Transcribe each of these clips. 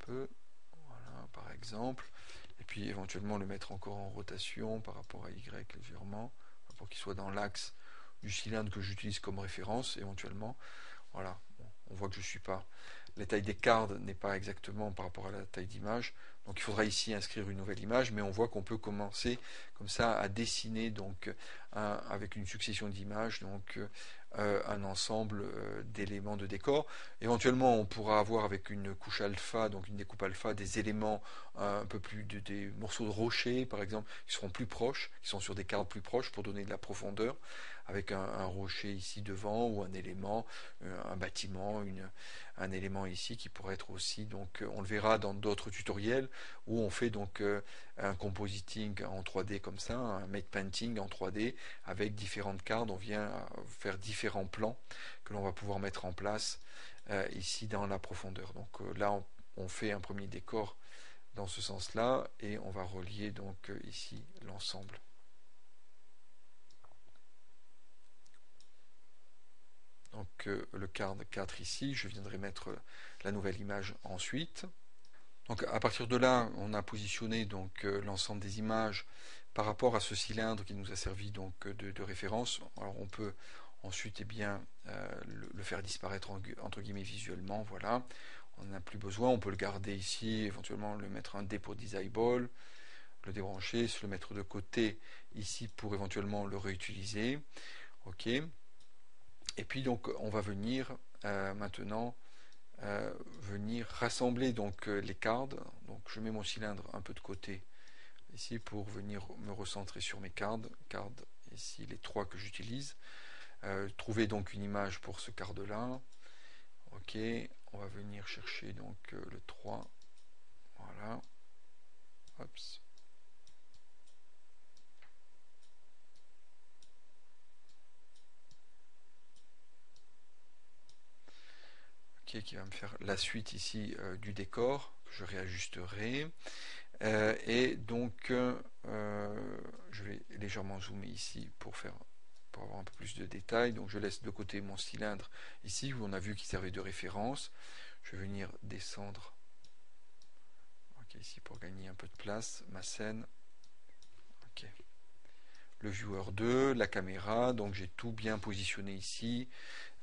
peu, voilà, par exemple, et puis éventuellement le mettre encore en rotation par rapport à Y légèrement, pour qu'il soit dans l'axe du cylindre que j'utilise comme référence, éventuellement. Voilà, bon, on voit que je suis pas. La taille des cards n'est pas exactement par rapport à la taille d'image. Donc il faudra ici inscrire une nouvelle image, mais on voit qu'on peut commencer comme ça à dessiner donc avec une succession d'images donc un ensemble d'éléments de décor. Éventuellement, on pourra avoir avec une couche alpha, donc une découpe alpha, des éléments un peu plus des morceaux de rocher, par exemple, qui seront plus proches, qui sont sur des cartes plus proches pour donner de la profondeur, avec un rocher ici devant ou un élément, un bâtiment, un élément ici qui pourrait être aussi, donc on le verra dans d'autres tutoriels où on fait donc un compositing en 3D comme ça, un matte painting en 3D avec différentes cartes, on vient faire différents plans que l'on va pouvoir mettre en place ici dans la profondeur. Donc là on fait un premier décor dans ce sens-là et on va relier donc ici l'ensemble. Donc le card 4 ici, je viendrai mettre la nouvelle image ensuite. Donc à partir de là, on a positionné donc l'ensemble des images par rapport à ce cylindre qui nous a servi donc de référence. Alors on peut ensuite le faire disparaître entre guillemets visuellement, voilà. On n'en a plus besoin, on peut le garder ici, éventuellement le mettre un dépôt disable, le débrancher, se le mettre de côté ici pour éventuellement le réutiliser. Ok. Et puis donc on va venir maintenant venir rassembler donc les cards. Donc je mets mon cylindre un peu de côté ici pour venir me recentrer sur mes cards. Cards ici les 3 que j'utilise. Trouver donc une image pour ce card là. Ok, on va venir chercher donc le 3. Voilà. Hops. Qui va me faire la suite ici du décor que je réajusterai et donc je vais légèrement zoomer ici pour avoir un peu plus de détails. Donc je laisse de côté mon cylindre ici où on a vu qu'il servait de référence. Je vais venir descendre ici pour gagner un peu de place, ma scène. Le viewer 2, la caméra, donc j'ai tout bien positionné ici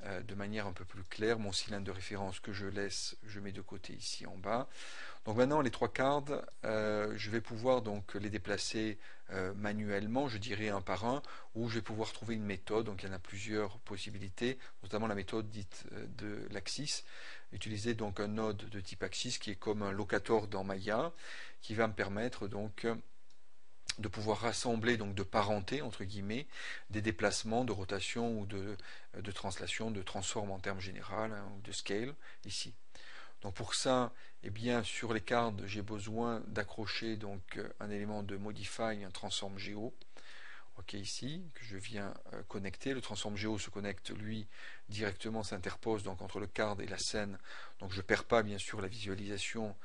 de manière un peu plus claire. Mon cylindre de référence que je laisse, je mets de côté ici en bas. Donc maintenant les 3 cards, je vais pouvoir donc les déplacer manuellement, je dirais un par un, ou je vais pouvoir trouver une méthode. Donc il y en a plusieurs possibilités, notamment la méthode dite de l'axis. Utiliser donc un node de type axis qui est comme un locator dans Maya, qui va me permettre donc de pouvoir rassembler, donc de parenter entre guillemets, des déplacements de rotation ou de translation, de transform en termes général, hein, ou de scale ici. Donc pour ça, eh bien, sur les cards, j'ai besoin d'accrocher donc un élément de modify, un transform geo. Ok, ici, que je viens connecter. Le transform geo se connecte, lui, directement, s'interpose donc entre le card et la scène. Donc je ne perds pas, bien sûr, la visualisation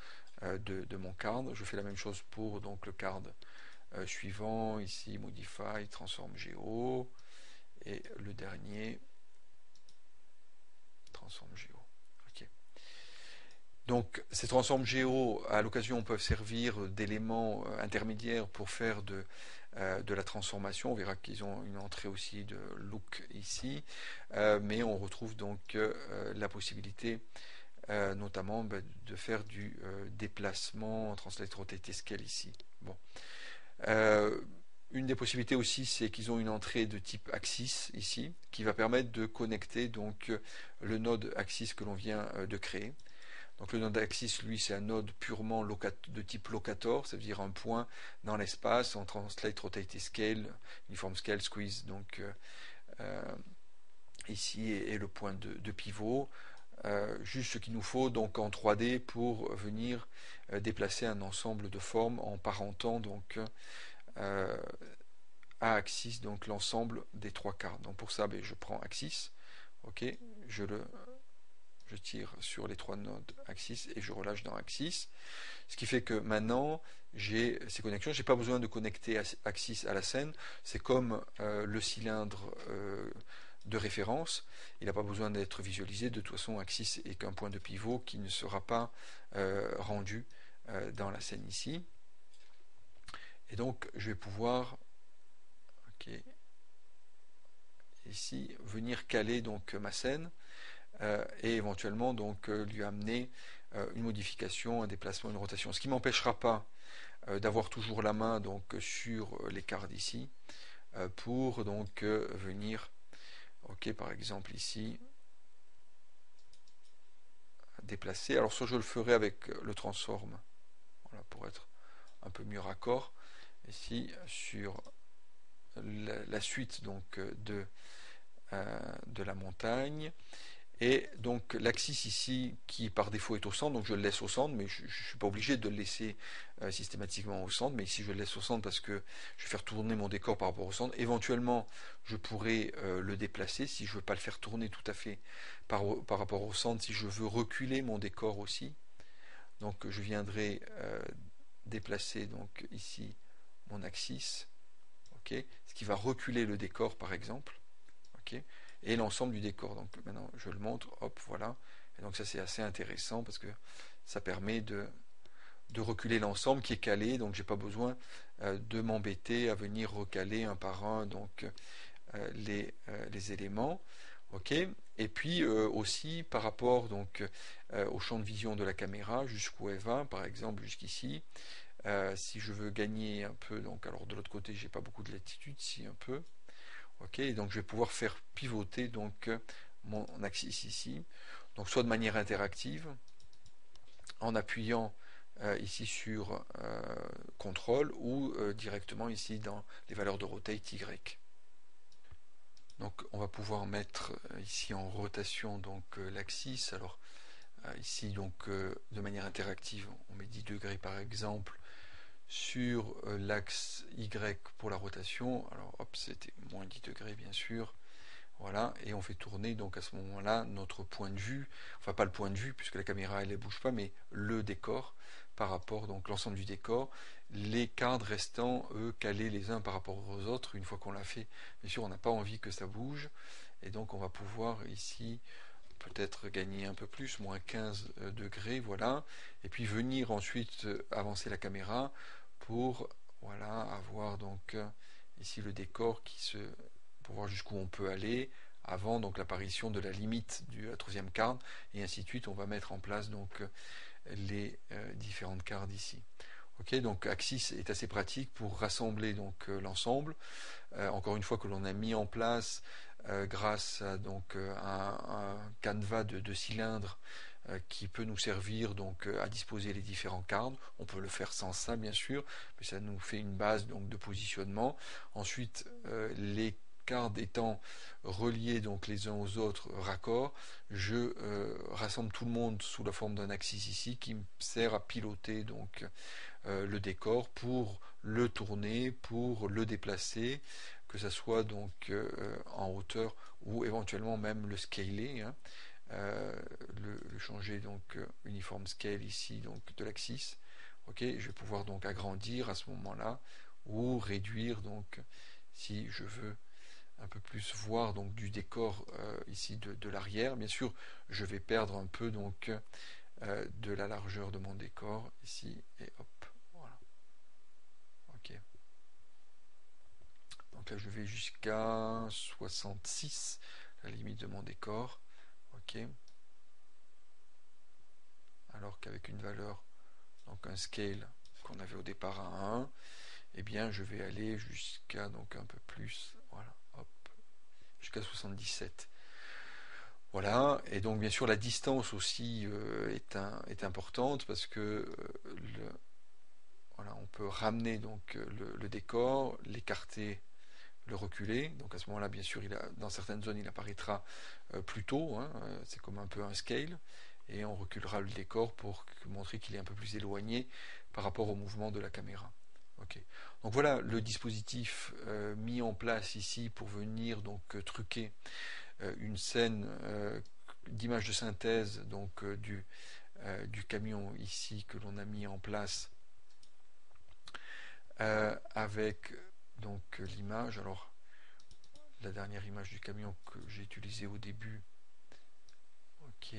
de mon card. Je fais la même chose pour donc le card suivant, ici, modify, transform geo. Et le dernier, transform geo. Donc ces transforms géo, à l'occasion, peuvent servir d'éléments intermédiaires pour faire de la transformation. On verra qu'ils ont une entrée aussi de look ici, mais on retrouve donc la possibilité notamment de faire du déplacement, translate, rotate, scale ici. Bon. Une des possibilités aussi, c'est qu'ils ont une entrée de type axis ici, qui va permettre de connecter donc le node axis que l'on vient de créer. Donc le node axis, lui, c'est un node purement de type locator, ça veut dire un point dans l'espace, en translate, rotate et scale, uniform scale, squeeze, donc ici est le point de pivot. Juste ce qu'il nous faut donc en 3D pour venir déplacer un ensemble de formes en parentant donc à axis donc l'ensemble des 3 cartes. Donc pour ça, je prends axis, ok, je tire sur les 3 nodes axis et je relâche dans axis. Ce qui fait que maintenant, j'ai ces connexions. Je n'ai pas besoin de connecter axis à la scène. C'est comme le cylindre de référence. Il n'a pas besoin d'être visualisé. De toute façon, Axis est qu'un point de pivot qui ne sera pas rendu dans la scène ici. Et donc, je vais pouvoir, ici, venir caler donc ma scène et éventuellement donc lui amener une modification, un déplacement, une rotation. Ce qui ne m'empêchera pas d'avoir toujours la main donc sur les cartes ici pour donc venir, par exemple ici, déplacer. Alors soit je le ferai avec le transform, voilà, pour être un peu mieux raccord. Ici sur la suite donc de la montagne. Et donc l'axis ici qui par défaut est au centre, donc je le laisse au centre, mais je ne suis pas obligé de le laisser systématiquement au centre, mais ici je le laisse au centre parce que je vais faire tourner mon décor par rapport au centre. Éventuellement je pourrais le déplacer si je ne veux pas le faire tourner tout à fait par rapport au centre, si je veux reculer mon décor aussi. Donc je viendrai déplacer donc ici mon axis, ce qui va reculer le décor par exemple. Et l'ensemble du décor. Donc maintenant je le montre, hop, voilà. Et donc ça c'est assez intéressant parce que ça permet de reculer l'ensemble qui est calé, donc j'ai pas besoin de m'embêter à venir recaler un par un donc les éléments. Et puis aussi par rapport donc au champ de vision de la caméra jusqu'où elle va, par exemple jusqu'ici. Si je veux gagner un peu, donc alors de l'autre côté j'ai pas beaucoup de latitude, si un peu. Donc je vais pouvoir faire pivoter donc mon axis ici, donc soit de manière interactive en appuyant ici sur CTRL ou directement ici dans les valeurs de rotate Y. Donc on va pouvoir mettre ici en rotation donc l'axis. Alors ici donc de manière interactive on met 10 degrés par exemple sur l'axe Y pour la rotation. Alors hop, c'était moins 10 degrés bien sûr. Voilà, et on fait tourner donc à ce moment-là notre point de vue, enfin pas le point de vue puisque la caméra elle ne bouge pas, mais le décor par rapport donc l'ensemble du décor, les cadres restant eux calés les uns par rapport aux autres. Une fois qu'on l'a fait, bien sûr on n'a pas envie que ça bouge, et donc on va pouvoir ici peut-être gagner un peu plus, moins 15 degrés, voilà, et puis venir ensuite avancer la caméra pour voilà avoir donc ici le décor pour voir jusqu'où on peut aller avant donc l'apparition de la limite de la troisième carte, et ainsi de suite. On va mettre en place donc les différentes cartes ici. Donc Axis est assez pratique pour rassembler donc l'ensemble. Encore une fois que l'on a mis en place grâce à donc un canevas de cylindres qui peut nous servir donc à disposer les différents cartes. On peut le faire sans ça bien sûr, mais ça nous fait une base donc de positionnement. Ensuite les cartes étant reliées donc les uns aux autres raccords, je rassemble tout le monde sous la forme d'un axis ici qui me sert à piloter donc le décor pour le tourner, pour le déplacer, que ça soit donc en hauteur ou éventuellement même le scaler, le changer donc uniform scale ici donc de l'axis. Je vais pouvoir donc agrandir à ce moment-là ou réduire donc si je veux un peu plus voir donc du décor ici de l'arrière. Bien sûr, je vais perdre un peu donc de la largeur de mon décor ici et hop. Donc là je vais jusqu'à 66, la limite de mon décor. Alors qu'avec une valeur, donc un scale qu'on avait au départ à 1, eh bien je vais aller jusqu'à donc un peu plus, voilà, hop, jusqu'à 77. Voilà, et donc bien sûr la distance aussi est importante parce que voilà, on peut ramener donc le décor, l'écarter, le reculer. Donc à ce moment-là, bien sûr, dans certaines zones, il apparaîtra plus tôt. C'est comme un peu un scale. Et on reculera le décor pour montrer qu'il est un peu plus éloigné par rapport au mouvement de la caméra. Donc voilà le dispositif mis en place ici pour venir donc truquer une scène d'image de synthèse donc du camion ici que l'on a mis en place avec donc l'image. Alors la dernière image du camion que j'ai utilisée au début. Ok.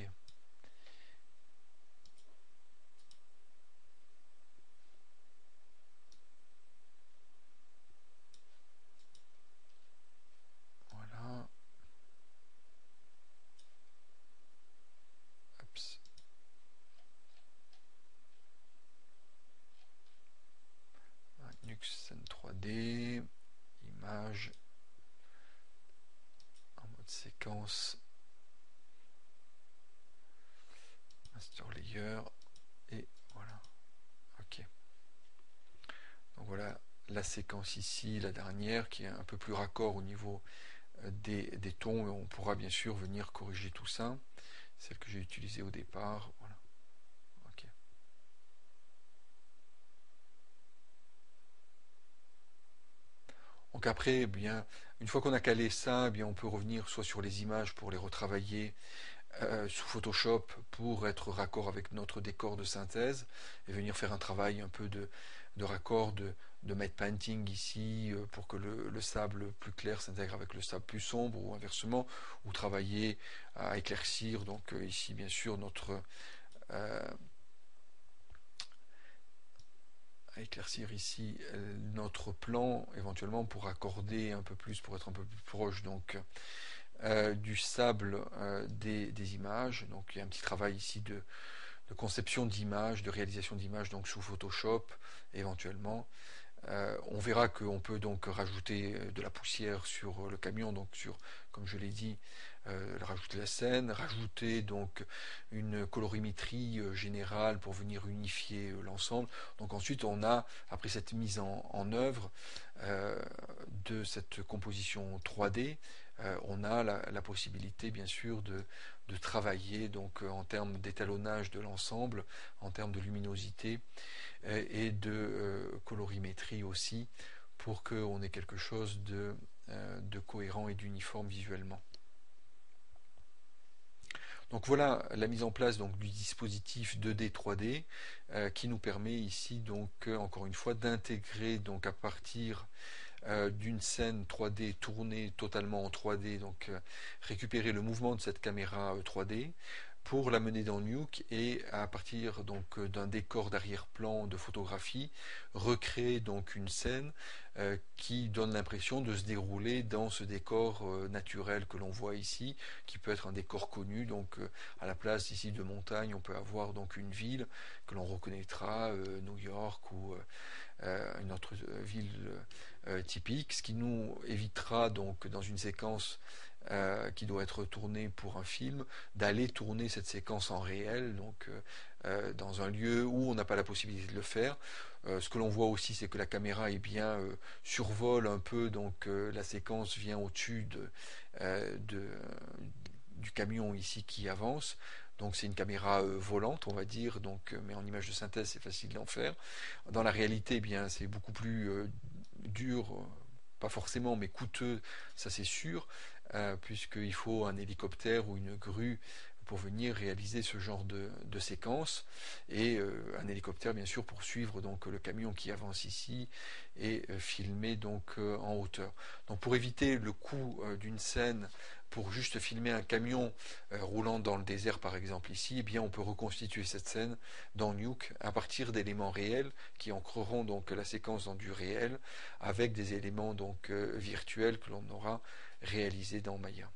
Voilà. Oups. Nux scène 3D. Image. En mode séquence. Master layer. Et voilà. Ok. Donc voilà la séquence ici, la dernière, qui est un peu plus raccord au niveau des tons. Et on pourra bien sûr venir corriger tout ça. Celle que j'ai utilisée au départ. Voilà. Ok. Donc après, eh bien, une fois qu'on a calé ça, eh bien, on peut revenir soit sur les images pour les retravailler sous Photoshop pour être raccord avec notre décor de synthèse et venir faire un travail un peu de raccord, de matte painting ici pour que le sable plus clair s'intègre avec le sable plus sombre ou inversement, ou travailler à éclaircir. Donc ici, bien sûr, euh, à éclaircir ici notre plan éventuellement pour accorder un peu plus, pour être un peu plus proche donc du sable des images. Donc il y a un petit travail ici de conception d'images, de réalisation d'images donc sous Photoshop éventuellement. On verra qu'on peut donc rajouter de la poussière sur le camion, donc sur, comme je l'ai dit, rajouter la scène, rajouter donc une colorimétrie générale pour venir unifier l'ensemble. Donc ensuite on a, après cette mise en œuvre de cette composition 3D, on a la possibilité bien sûr de travailler donc en termes d'étalonnage de l'ensemble, en termes de luminosité et de colorimétrie aussi, pour qu'on ait quelque chose de cohérent et d'uniforme visuellement. Donc voilà la mise en place donc, du dispositif 2D 3D qui nous permet ici donc encore une fois d'intégrer donc à partir d'une scène 3D tournée totalement en 3D, donc récupérer le mouvement de cette caméra 3D pour la mener dans Nuke et à partir donc d'un décor d'arrière-plan de photographie recréer donc une scène qui donne l'impression de se dérouler dans ce décor naturel que l'on voit ici, qui peut être un décor connu. Donc à la place ici de montagne, on peut avoir donc une ville que l'on reconnaîtra, New York ou une autre ville typique, ce qui nous évitera donc dans une séquence qui doit être tournée pour un film, d'aller tourner cette séquence en réel, donc dans un lieu où on n'a pas la possibilité de le faire. Ce que l'on voit aussi, c'est que la caméra survole un peu, donc la séquence vient au-dessus du camion ici qui avance. Donc c'est une caméra volante, on va dire, donc, mais en image de synthèse, c'est facile d'en faire. Dans la réalité, eh bien, c'est beaucoup plus dur, pas forcément, mais coûteux, ça c'est sûr, puisqu'il faut un hélicoptère ou une grue pour venir réaliser ce genre de séquence, et un hélicoptère bien sûr pour suivre donc le camion qui avance ici et filmer donc en hauteur. Donc pour éviter le coût d'une scène pour juste filmer un camion roulant dans le désert par exemple ici, eh bien on peut reconstituer cette scène dans Nuke à partir d'éléments réels qui ancreront donc la séquence dans du réel avec des éléments donc virtuels que l'on aura réalisés dans Maya.